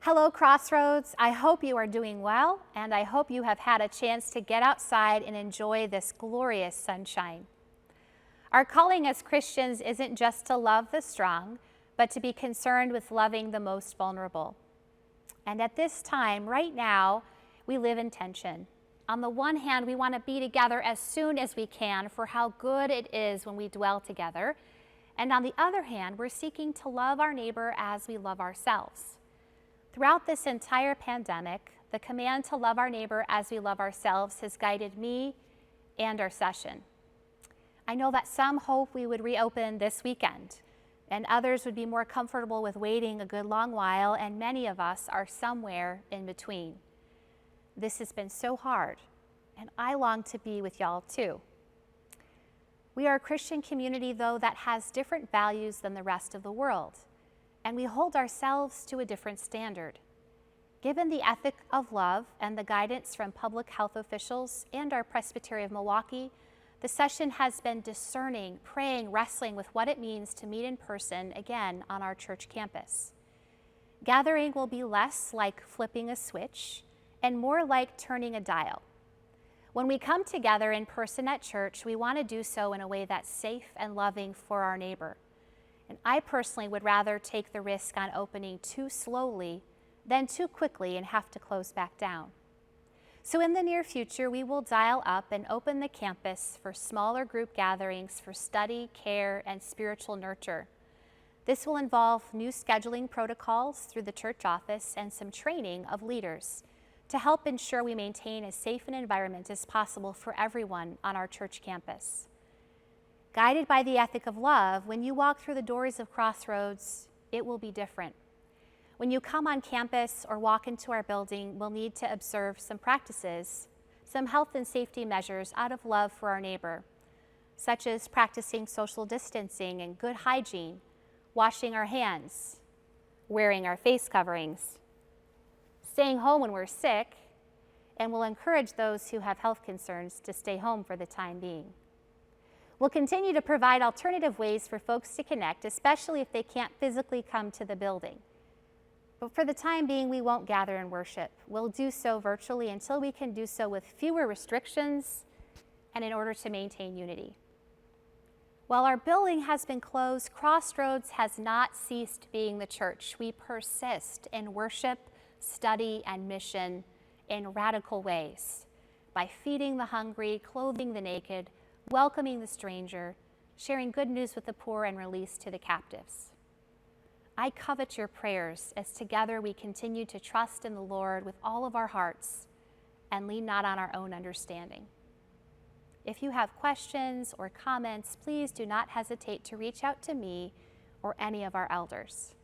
Hello, Crossroads. I hope you are doing well, and I hope you have had a chance to get outside and enjoy this glorious sunshine. Our calling as Christians isn't just to love the strong, but to be concerned with loving the most vulnerable. And at this time, right now, we live in tension. On the one hand, we want to be together as soon as we can for how good it is when we dwell together. And on the other hand, we're seeking to love our neighbor as we love ourselves. Throughout this entire pandemic, the command to love our neighbor as we love ourselves has guided me and our session. I know that some hope we would reopen this weekend, and others would be more comfortable with waiting a good long while, and many of us are somewhere in between. This has been so hard, and I long to be with y'all too. We are a Christian community, though, that has different values than the rest of the world, and we hold ourselves to a different standard. Given the ethic of love and the guidance from public health officials and our Presbytery of Milwaukee, the session has been discerning, praying, wrestling with what it means to meet in person again on our church campus. Gathering will be less like flipping a switch and more like turning a dial. When we come together in person at church, we want to do so in a way that's safe and loving for our neighbor. And I personally would rather take the risk on opening too slowly than too quickly and have to close back down. So in the near future, we will dial up and open the campus for smaller group gatherings for study, care, and spiritual nurture. This will involve new scheduling protocols through the church office and some training of leaders to help ensure we maintain as safe an environment as possible for everyone on our church campus. Guided by the ethic of love, when you walk through the doors of Crossroads, it will be different. When you come on campus or walk into our building, we'll need to observe some practices, some health and safety measures out of love for our neighbor, such as practicing social distancing and good hygiene, washing our hands, wearing our face coverings, staying home when we're sick, and we'll encourage those who have health concerns to stay home for the time being. We'll continue to provide alternative ways for folks to connect, especially if they can't physically come to the building. But for the time being, we won't gather and worship. We'll do so virtually until we can do so with fewer restrictions and in order to maintain unity. While our building has been closed, Crossroads has not ceased being the church. We persist in worship, study, and mission in radical ways by feeding the hungry, clothing the naked, welcoming the stranger, sharing good news with the poor, and release to the captives. I covet your prayers as together we continue to trust in the Lord with all of our hearts and lean not on our own understanding. If you have questions or comments, please do not hesitate to reach out to me or any of our elders.